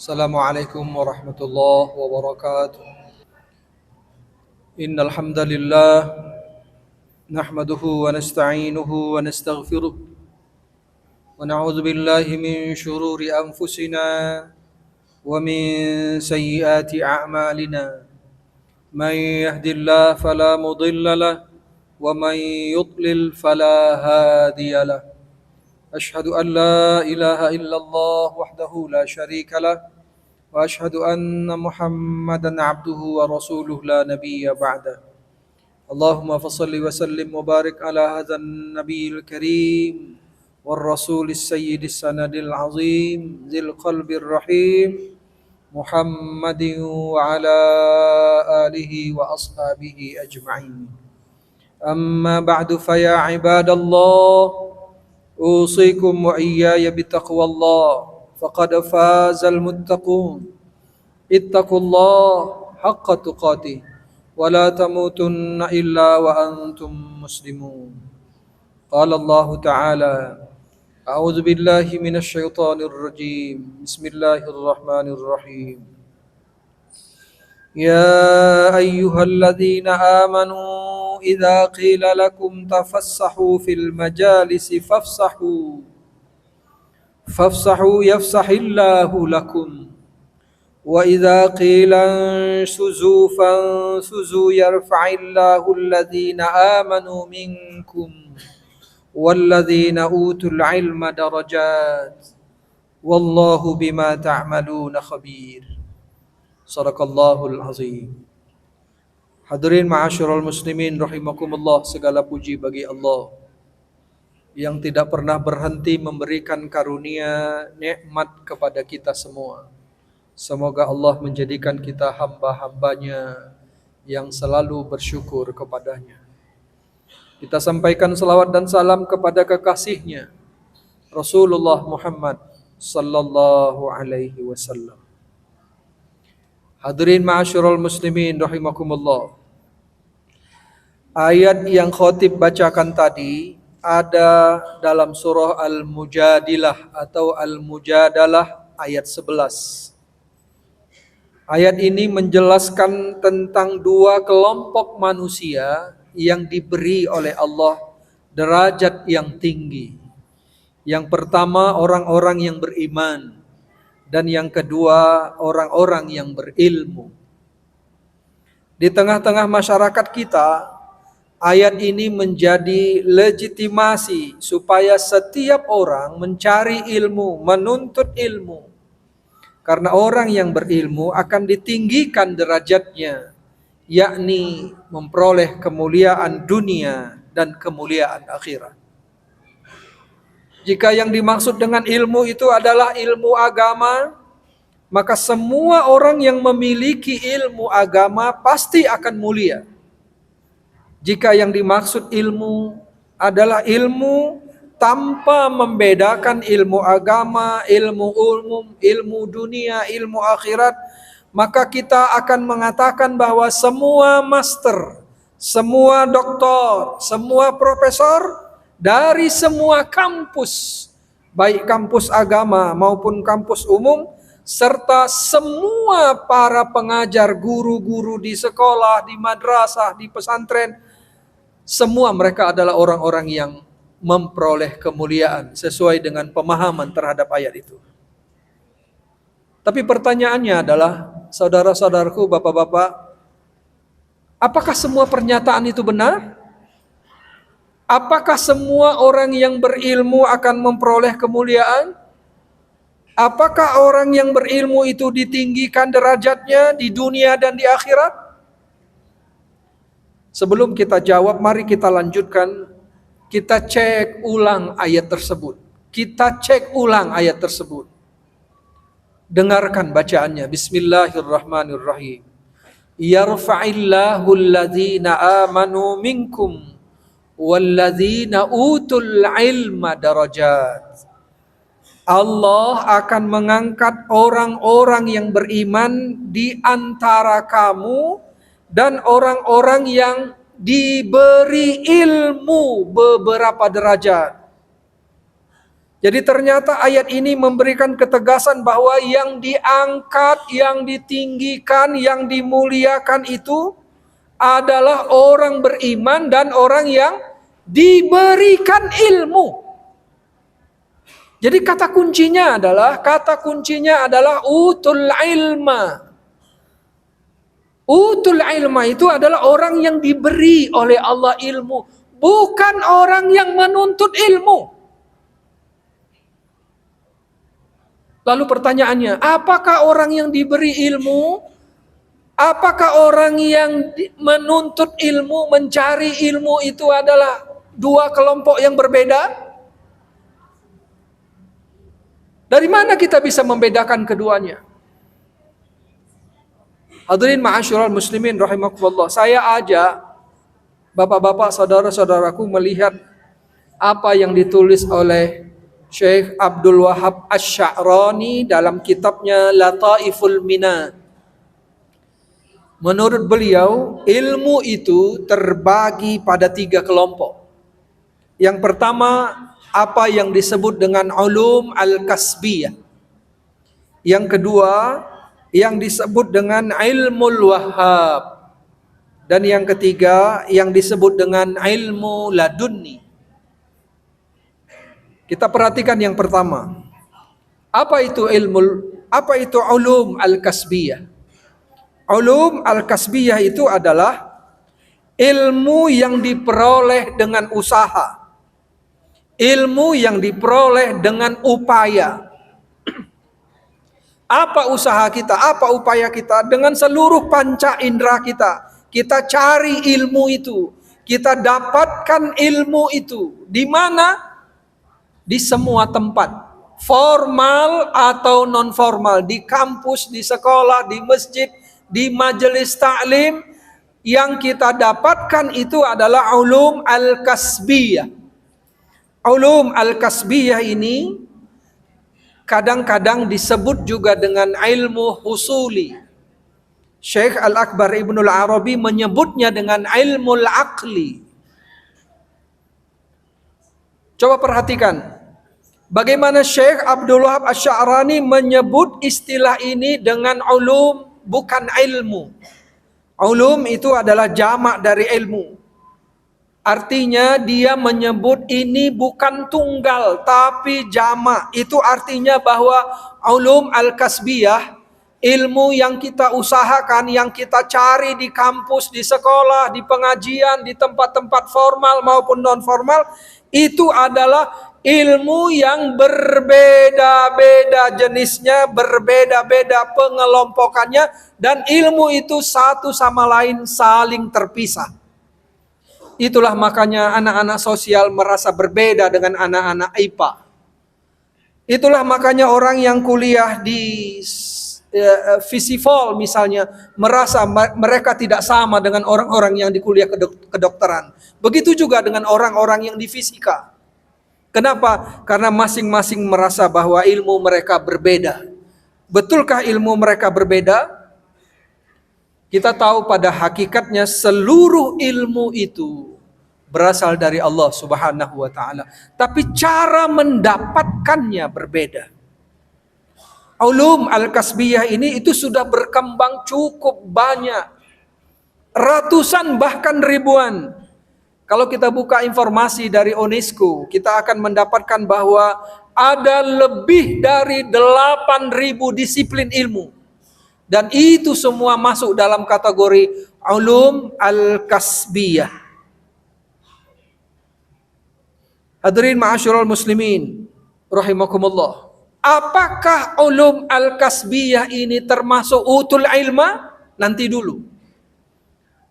Assalamualaikum warahmatullahi wabarakatuh. Innal hamdalillah nahmaduhu wa nasta'inuhu wa nastaghfiruh wa na'udzu billahi min shururi anfusina wa min sayyiati a'malina. Man yahdihillahu fala mudilla lahu wa man yudlil fala hadiya lahu. Ashhadu an la ilaha illallah wahdahu la syarika lahu وأشهد أن محمدا عبده ورسوله لا نبي بعده اللهم فصل وسلم وبارك على هذا النبي الكريم والرسول السيد السند العظيم ذي القلب الرحيم محمد وعلى آله وأصحابه أجمعين أما بعد فيا عباد الله أوصيكم وإياي بتقوى الله فقد فاز المتقون اتقوا الله حق تقاته ولا تموتن إلا وأنتم مسلمون قال الله تعالى أعوذ بالله من الشيطان الرجيم بسم الله الرحمن الرحيم يا أيها الذين آمنوا إذا قيل لكم تفسحوا في المجالس فافسحوا يفسح الله لكم وإذا قيل انشزوا فانشزوا يرفع الله الذين آمنوا منكم والذين أوتوا العلم درجات والله بما تعملون خبير صدق الله العظيم. Hadirin ma'asyiral muslimin rahimakumullah, segala puji bagi Allah yang tidak pernah berhenti memberikan karunia nikmat kepada kita semua. Semoga Allah menjadikan kita hamba-hambanya yang selalu bersyukur kepadanya. Kita sampaikan salawat dan salam kepada kekasihnya Rasulullah Muhammad sallallahu alaihi wasallam. Hadirin ma'asyiral muslimin rahimakumullah. Ayat yang khatib bacakan tadi ada dalam surah Al-Mujadilah atau Al-Mujadalah ayat 11. Ayat ini menjelaskan tentang dua kelompok manusia yang diberi oleh Allah derajat yang tinggi. Yang pertama orang-orang yang beriman dan yang kedua orang-orang yang berilmu. Di tengah-tengah masyarakat kita, ayat ini menjadi legitimasi supaya setiap orang mencari ilmu, menuntut ilmu. Karena orang yang berilmu akan ditinggikan derajatnya, yakni memperoleh kemuliaan dunia dan kemuliaan akhirat. Jika yang dimaksud dengan ilmu itu adalah ilmu agama, maka semua orang yang memiliki ilmu agama pasti akan mulia. Jika yang dimaksud ilmu adalah ilmu tanpa membedakan ilmu agama, ilmu umum, ilmu dunia, ilmu akhirat, maka kita akan mengatakan bahwa semua master, semua doktor, semua profesor dari semua kampus, baik kampus agama maupun kampus umum, serta semua para pengajar, guru-guru di sekolah, di madrasah, di pesantren, semua mereka adalah orang-orang yang memperoleh kemuliaan sesuai dengan pemahaman terhadap ayat itu. Tapi pertanyaannya adalah, saudara-saudaraku, bapak-bapak, apakah semua pernyataan itu benar? Apakah semua orang yang berilmu akan memperoleh kemuliaan? Apakah orang yang berilmu itu ditinggikan derajatnya di dunia dan di akhirat? Sebelum kita jawab, mari kita lanjutkan. Kita cek ulang ayat tersebut. Kita cek ulang ayat tersebut. Dengarkan bacaannya. Bismillahirrahmanirrahim. Yarfa'illahu alladhina amanu minkum walladzina utul ilma darajat. Allah akan mengangkat orang-orang yang beriman di antara kamu dan orang-orang yang diberi ilmu beberapa derajat. Jadi ternyata ayat ini memberikan ketegasan bahwa yang diangkat, yang ditinggikan, yang dimuliakan itu adalah orang beriman dan orang yang diberikan ilmu. Jadi kata kuncinya adalah utul ilma. Utul ilma itu adalah orang yang diberi oleh Allah ilmu, bukan orang yang menuntut ilmu. Lalu pertanyaannya, apakah orang yang diberi ilmu, apakah orang yang menuntut ilmu, mencari ilmu itu adalah dua kelompok yang berbeda? Dari mana kita bisa membedakan keduanya? Hadirin ma'asyiral muslimin rahimakumullah. Saya ajak bapak-bapak, saudara-saudaraku melihat apa yang ditulis oleh Syekh Abdul Wahab Asy-Sya'rani dalam kitabnya Lataiful Mina. Menurut beliau, ilmu itu terbagi pada 3 kelompok. Yang pertama, apa yang disebut dengan ulum al-kasbiyah. Yang kedua, yang disebut dengan ilmul wahhab. Dan yang ketiga, yang disebut dengan ilmu ladunni. Kita perhatikan yang pertama. Apa itu ulum al-kasbiyah? Ulum al-kasbiyah itu adalah ilmu yang diperoleh dengan usaha. Ilmu yang diperoleh dengan upaya. Apa usaha kita? Apa upaya kita? Dengan seluruh panca indera kita. Kita cari ilmu itu. Kita dapatkan ilmu itu. Di mana? Di semua tempat, formal atau non formal, di kampus, di sekolah, di masjid, di majelis taklim, yang kita dapatkan itu adalah ulum al-kasbiyah. Ulum al-kasbiyah ini kadang-kadang disebut juga dengan ilmu husuli. Syekh Al-Akbar Ibnul Arabi menyebutnya dengan ilmu al-aqli. Coba perhatikan, bagaimana Syekh Abdul Wahab Asy-Sya'rani menyebut istilah ini dengan ulum, bukan ilmu. Ulum itu adalah jamak dari ilmu. Artinya dia menyebut ini bukan tunggal, tapi jamak. Itu artinya bahwa ulum al-kasbiyah, ilmu yang kita usahakan, yang kita cari di kampus, di sekolah, di pengajian, di tempat-tempat formal maupun non formal, itu adalah ilmu yang berbeda-beda jenisnya, berbeda-beda pengelompokannya, dan ilmu itu satu sama lain saling terpisah. Itulah makanya anak-anak sosial merasa berbeda dengan anak-anak IPA. Itulah makanya orang yang kuliah di Visipol misalnya merasa mereka tidak sama dengan orang-orang yang di kuliah kedokteran. Begitu juga dengan orang-orang yang di fisika. Kenapa? Karena masing-masing merasa bahwa ilmu mereka berbeda. Betulkah ilmu mereka berbeda? Kita tahu pada hakikatnya seluruh ilmu itu berasal dari Allah Subhanahu wa taala. Tapi cara mendapatkannya berbeda. Ulum al-kasbiyah ini itu sudah berkembang cukup banyak. Ratusan bahkan ribuan. Kalau kita buka informasi dari UNESCO, kita akan mendapatkan bahwa ada lebih dari 8.000 disiplin ilmu. Dan itu semua masuk dalam kategori ulum al-kasbiyah. Hadirin ma'asyiral muslimin rahimakumullah. Apakah ulum al-kasbiyah ini termasuk utul ilma? Nanti dulu.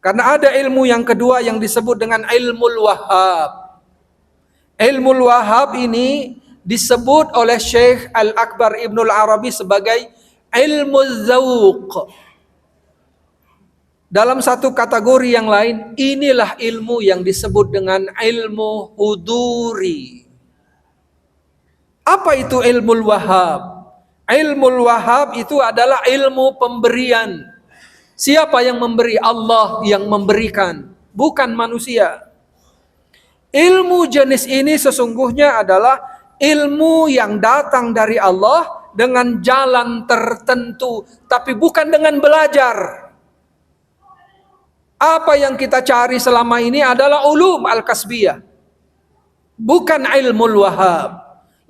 Karena ada ilmu yang kedua yang disebut dengan ilmul wahhab. Ilmul wahhab ini disebut oleh Syekh Al-Akbar Ibnul Arabi sebagai ilmu dzauq. Dalam satu kategori yang lain, inilah ilmu yang disebut dengan ilmu huduri. Apa itu ilmul wahhab? Ilmul wahhab itu adalah ilmu pemberian. Siapa yang memberi? Allah yang memberikan, bukan manusia. Ilmu jenis ini sesungguhnya adalah ilmu yang datang dari Allah dengan jalan tertentu, tapi bukan dengan belajar. Apa yang kita cari selama ini adalah ulum al-kasbiyah, bukan ilmu wahab.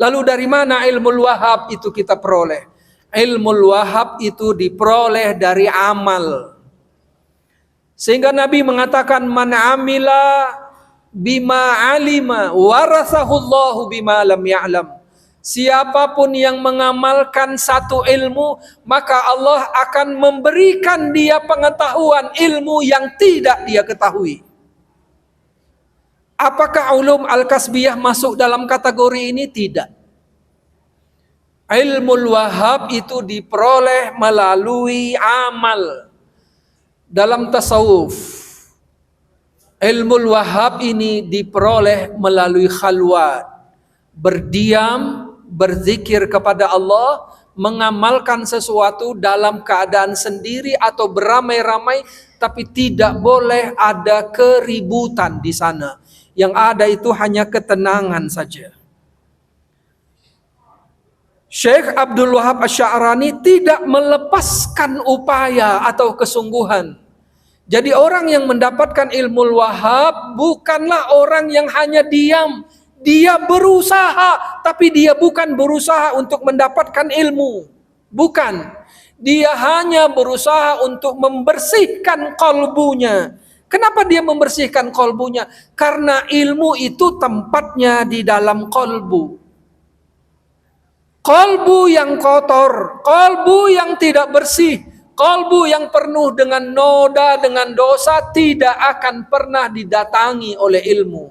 Lalu dari mana ilmu wahab itu kita peroleh? Ilmu wahab itu diperoleh dari amal. Sehingga Nabi mengatakan, man amila bima alima warasahullahu bima lam ya'lam. Siapapun yang mengamalkan satu ilmu, maka Allah akan memberikan dia pengetahuan ilmu yang tidak dia ketahui. Apakah ulum al-kasbiyah masuk dalam kategori ini? Tidak. Ilmu wahab itu diperoleh melalui amal. Dalam tasawuf, ilmu wahab ini diperoleh melalui khalwat, berdiam, berzikir kepada Allah, mengamalkan sesuatu dalam keadaan sendiri atau beramai-ramai, tapi tidak boleh ada keributan di sana. Yang ada itu hanya ketenangan saja. Syekh Abdul Wahab Asy-Sya'rani tidak melepaskan upaya atau kesungguhan. Jadi orang yang mendapatkan ilmu wahab bukanlah orang yang hanya diam. Dia berusaha, tapi dia bukan berusaha untuk mendapatkan ilmu. Bukan. Dia hanya berusaha untuk membersihkan kalbunya. Kenapa dia membersihkan kalbunya? Karena ilmu itu tempatnya di dalam kalbu. Kalbu yang kotor, kalbu yang tidak bersih, kalbu yang penuh dengan noda, dengan dosa, tidak akan pernah didatangi oleh ilmu.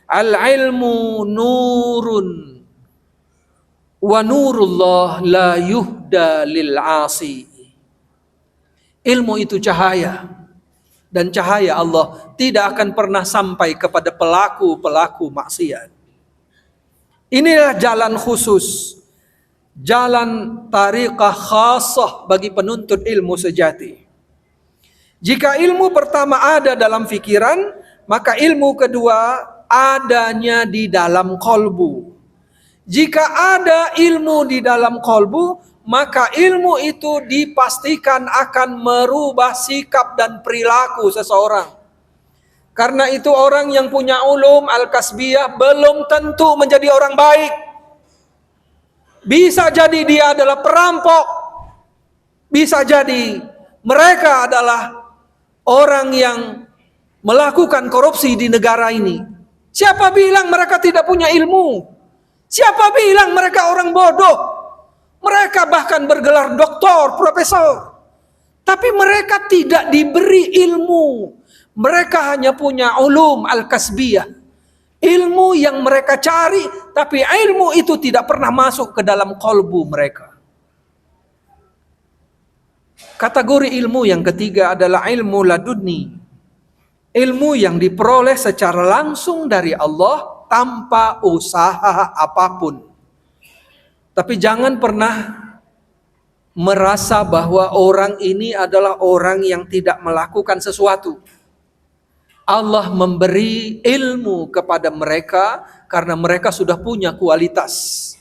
Al-ilmu nurun wa nurullah la yuhda lil asi. Ilmu itu cahaya, dan cahaya Allah tidak akan pernah sampai kepada pelaku-pelaku maksiat. Inilah jalan khusus, jalan tariqah khasah bagi penuntut ilmu sejati. Jika ilmu pertama ada dalam fikiran, maka ilmu kedua adanya di dalam kolbu. Jika ada ilmu di dalam kolbu, maka ilmu itu dipastikan akan merubah sikap dan perilaku seseorang. Karena itu orang yang punya ulum al-kasbiyah belum tentu menjadi orang baik. Bisa jadi dia adalah perampok. Bisa jadi mereka adalah orang yang melakukan korupsi di negara ini. Siapa bilang mereka tidak punya ilmu? Siapa bilang mereka orang bodoh? Mereka bahkan bergelar doktor, profesor. Tapi mereka tidak diberi ilmu. Mereka hanya punya ulum al-kasbiyah. Ilmu yang mereka cari, tapi ilmu itu tidak pernah masuk ke dalam kolbu mereka. Kategori ilmu yang ketiga adalah ilmu laduni. Ilmu yang diperoleh secara langsung dari Allah tanpa usaha apapun. Tapi jangan pernah merasa bahwa orang ini adalah orang yang tidak melakukan sesuatu. Allah memberi ilmu kepada mereka karena mereka sudah punya kualitas.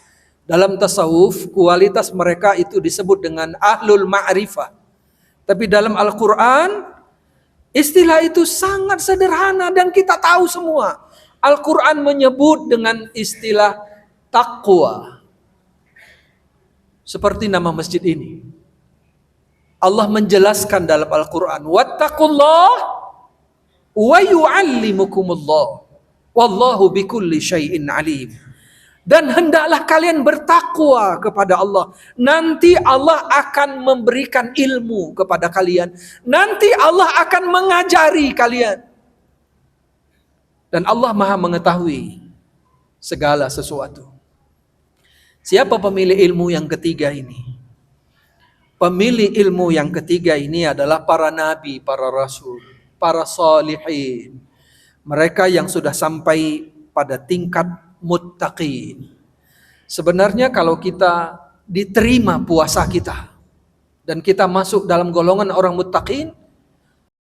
Dalam tasawuf, kualitas mereka itu disebut dengan ahlul ma'rifah. Tapi dalam Al-Quran, istilah itu sangat sederhana dan kita tahu semua. Al-Quran menyebut dengan istilah taqwa. Seperti nama masjid ini. Allah menjelaskan dalam Al-Quran, wattaqullah wa yu'allimukumullah wallahu bikulli syai'in alim. Dan hendaklah kalian bertakwa kepada Allah. Nanti Allah akan memberikan ilmu kepada kalian. Nanti Allah akan mengajari kalian. Dan Allah Maha mengetahui segala sesuatu. Siapa pemilik ilmu yang ketiga ini? Pemilik ilmu yang ketiga ini adalah para nabi, para rasul, para salihin. Mereka yang sudah sampai pada tingkat muttaqin. Sebenarnya kalau kita diterima puasa kita dan kita masuk dalam golongan orang muttaqin,